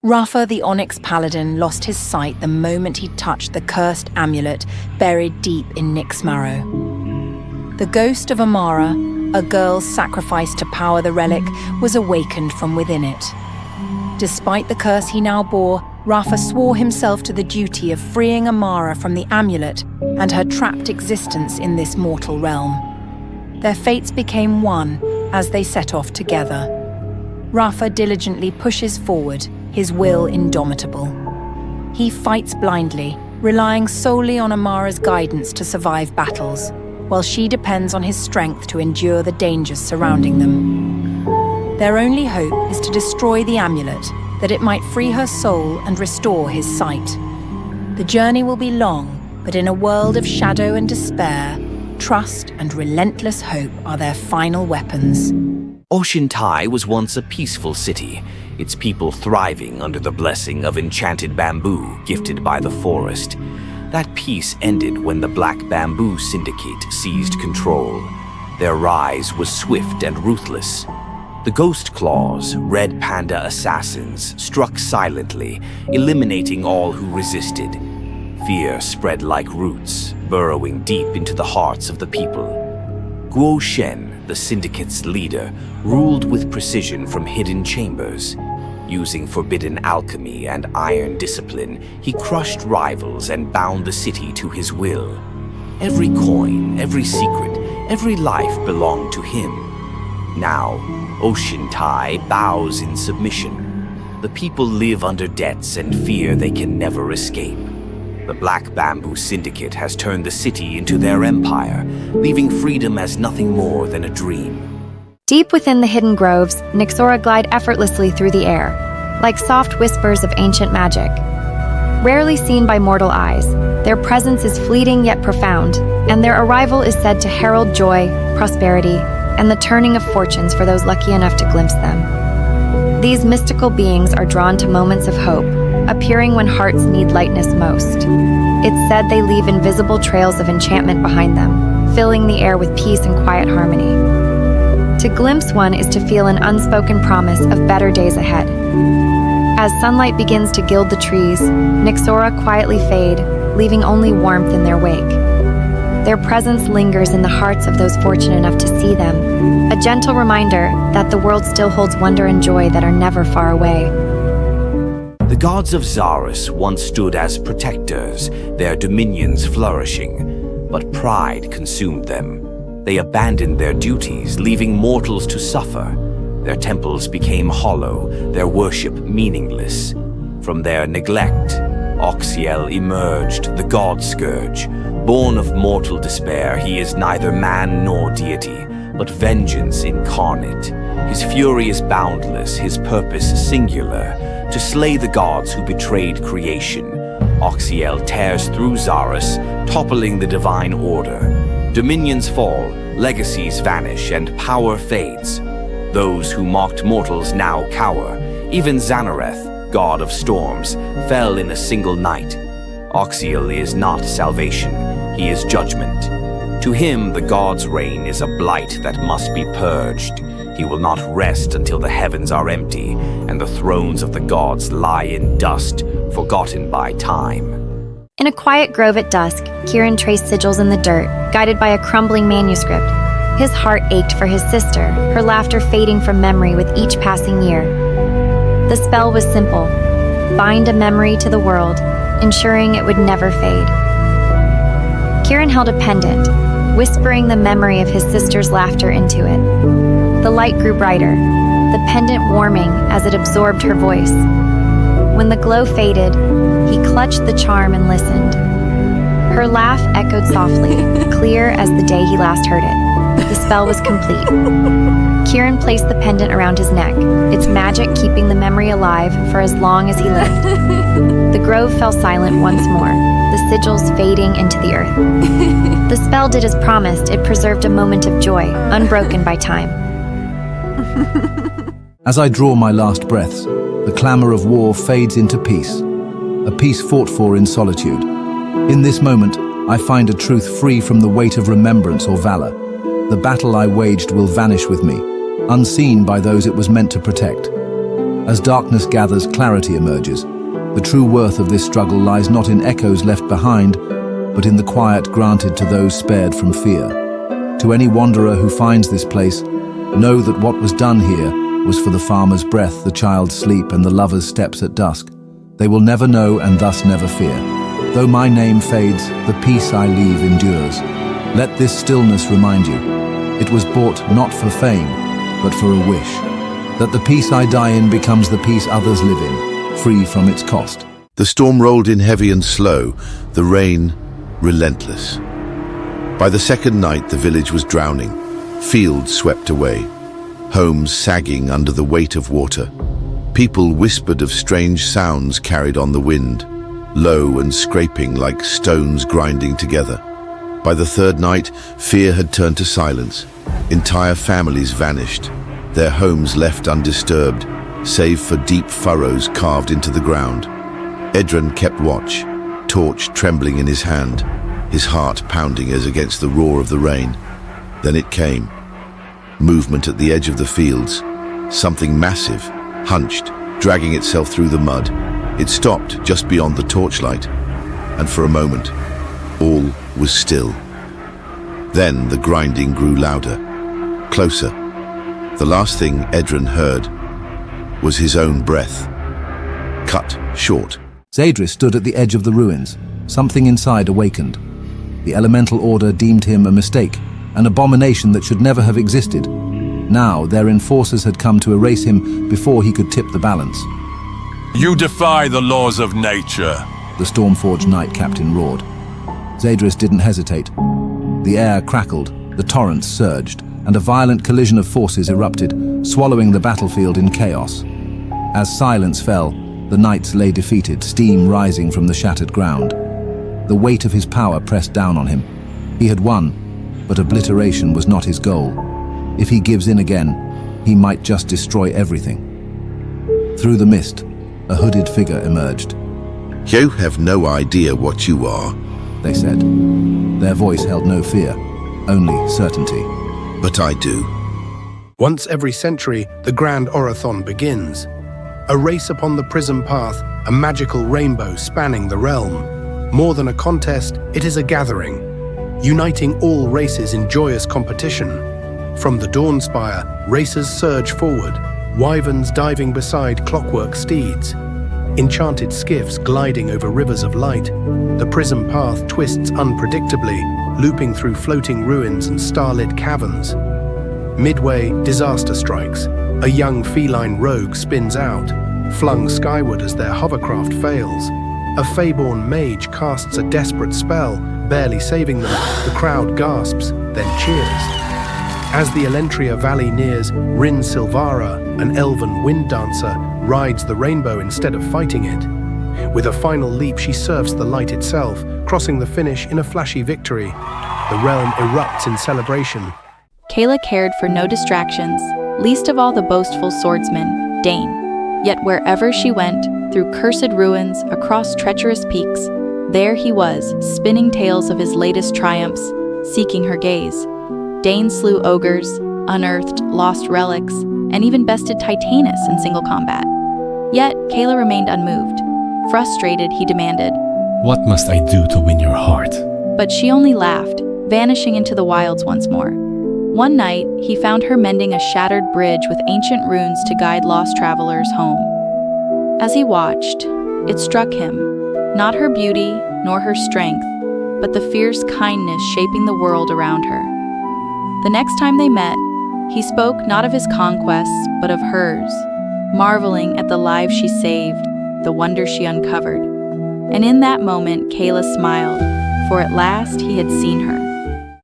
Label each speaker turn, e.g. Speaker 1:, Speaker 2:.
Speaker 1: Rafa the Onyx Paladin lost his sight the moment he touched the cursed amulet buried deep in Nyx's marrow. The ghost of Amara, a girl sacrificed to power the relic, was awakened from within it. Despite the curse he now bore, Rafa swore himself to the duty of freeing Amara from the amulet and her trapped existence in this mortal realm. Their fates became one as they set off together. Rafa diligently pushes forward, his will indomitable. He fights blindly, relying solely on Amara's guidance to survive battles, while she depends on his strength to endure the dangers surrounding them. Their only hope is to destroy the amulet, that it might free her soul and restore his sight. The journey will be long, but in a world of shadow and despair, trust and relentless hope are their final weapons.
Speaker 2: Oceantai was once a peaceful city, its people thriving under the blessing of enchanted bamboo gifted by the forest. That peace ended when the Black Bamboo Syndicate seized control. Their rise was swift and ruthless. The Ghost Claws, Red Panda assassins, struck silently, eliminating all who resisted. Fear spread like roots, burrowing deep into the hearts of the people. Guo Shen, the Syndicate's leader, ruled with precision from hidden chambers. Using forbidden alchemy and iron discipline, he crushed rivals and bound the city to his will. Every coin, every secret, every life belonged to him. Now, Oceantai bows in submission. The people live under debts and fear they can never escape. The Black Bamboo Syndicate has turned the city into their empire, leaving freedom as nothing more than a dream.
Speaker 3: Deep within the hidden groves, Nyxora glide effortlessly through the air, like soft whispers of ancient magic. Rarely seen by mortal eyes, their presence is fleeting yet profound, and their arrival is said to herald joy, prosperity, and the turning of fortunes for those lucky enough to glimpse them. These mystical beings are drawn to moments of hope, appearing when hearts need lightness most. It's said they leave invisible trails of enchantment behind them, filling the air with peace and quiet harmony. To glimpse one is to feel an unspoken promise of better days ahead. As sunlight begins to gild the trees, Nyxora quietly fade, leaving only warmth in their wake. Their presence lingers in the hearts of those fortunate enough to see them, a gentle reminder that the world still holds wonder and joy that are never far away.
Speaker 2: The gods of Zeydris once stood as protectors, their dominions flourishing, but pride consumed them. They abandoned their duties, leaving mortals to suffer. Their temples became hollow, their worship meaningless. From their neglect, Oxiel emerged, the god Scourge. Born of mortal despair, he is neither man nor deity, but vengeance incarnate. His fury is boundless, his purpose singular, to slay the gods who betrayed creation. Oxiel tears through Zeydris, toppling the divine order. Dominions fall, legacies vanish, and power fades. Those who mocked mortals now cower. Even Xanareth, god of storms, fell in a single night. Oxiel is not salvation, he is judgment. To him, the god's reign is a blight that must be purged. He will not rest until the heavens are empty, and the thrones of the gods lie in dust, forgotten by time.
Speaker 3: In a quiet grove at dusk, Kieran traced sigils in the dirt, guided by a crumbling manuscript. His heart ached for his sister, her laughter fading from memory with each passing year. The spell was simple: bind a memory to the world, ensuring it would never fade. Kieran held a pendant, whispering the memory of his sister's laughter into it. The light grew brighter, the pendant warming as it absorbed her voice. When the glow faded, he clutched the charm and listened. Her laugh echoed softly, clear as the day he last heard it. The spell was complete. Kieran placed the pendant around his neck, its magic keeping the memory alive for as long as he lived. The grove fell silent once more, the sigils fading into the earth. The spell did as promised. It preserved a moment of joy, unbroken by time.
Speaker 4: As I draw my last breaths, the clamor of war fades into peace, a peace fought for in solitude. In this moment, I find a truth free from the weight of remembrance or valor. The battle I waged will vanish with me, unseen by those it was meant to protect. As darkness gathers, clarity emerges. The true worth of this struggle lies not in echoes left behind, but in the quiet granted to those spared from fear. To any wanderer who finds this place, know that what was done here was for the farmer's breath, the child's sleep, and the lover's steps at dusk. They will never know and thus never fear. Though my name fades, the peace I leave endures. Let this stillness remind you, it was bought not for fame, but for a wish. That the peace I die in becomes the peace others live in, free from its cost.
Speaker 5: The storm rolled in heavy and slow, the rain relentless. By the second night, the village was drowning, fields swept away, homes sagging under the weight of water. People whispered of strange sounds carried on the wind, low and scraping like stones grinding together. By the third night, fear had turned to silence. Entire families vanished, their homes left undisturbed, save for deep furrows carved into the ground. Edren kept watch, torch trembling in his hand, his heart pounding as against the roar of the rain. Then it came. Movement at the edge of the fields. Something massive, hunched, dragging itself through the mud. It stopped just beyond the torchlight, and for a moment, all was still. Then the grinding grew louder, closer. The last thing Edren heard was his own breath, cut short.
Speaker 4: Zeydris stood at the edge of the ruins. Something inside awakened. The elemental order deemed him a mistake, an abomination that should never have existed. Now their enforcers had come to erase him before he could tip the balance.
Speaker 6: You defy the laws of nature,
Speaker 4: The Stormforged Knight Captain roared. Zeydris didn't hesitate. The air crackled, the torrents surged, and a violent collision of forces erupted, swallowing the battlefield in chaos. As silence fell, the knights lay defeated, steam rising from the shattered ground. The weight of his power pressed down on him. He had won, but obliteration was not his goal. If he gives in again, he might just destroy everything. Through the mist, a hooded figure emerged.
Speaker 5: You have no idea what you are.
Speaker 4: They said. Their voice held no fear, only certainty.
Speaker 5: But I do.
Speaker 7: Once every century, the Grand Aurathón begins. A race upon the prism path, a magical rainbow spanning the realm. More than a contest, it is a gathering, uniting all races in joyous competition. From the Dawnspire, racers surge forward, wyverns diving beside clockwork steeds, enchanted skiffs gliding over rivers of light. The prism path twists unpredictably, looping through floating ruins and starlit caverns. Midway, disaster strikes. A young feline rogue spins out, flung skyward as their hovercraft fails. A Feyborn mage casts a desperate spell, barely saving them. The crowd gasps, then cheers. As the Elentria Valley nears, Rin Silvara, an elven wind dancer, rides the rainbow instead of fighting it. With a final leap, she surfs the light itself, crossing the finish in a flashy victory. The realm erupts in celebration.
Speaker 8: Kayla cared for no distractions, least of all the boastful swordsman, Dane. Yet wherever she went, through cursed ruins, across treacherous peaks, there he was, spinning tales of his latest triumphs, seeking her gaze. Dane slew ogres, unearthed lost relics, and even bested Titanus in single combat. Yet, Kayla remained unmoved. Frustrated, he demanded,
Speaker 9: "What must I do to win your heart?"
Speaker 8: But she only laughed, vanishing into the wilds once more. One night, he found her mending a shattered bridge with ancient runes to guide lost travelers home. As he watched, it struck him, not her beauty nor her strength, but the fierce kindness shaping the world around her. The next time they met, he spoke not of his conquests, but of hers, marveling at the lives she saved, the wonder she uncovered. And in that moment, Kayla smiled, for at last he had seen her.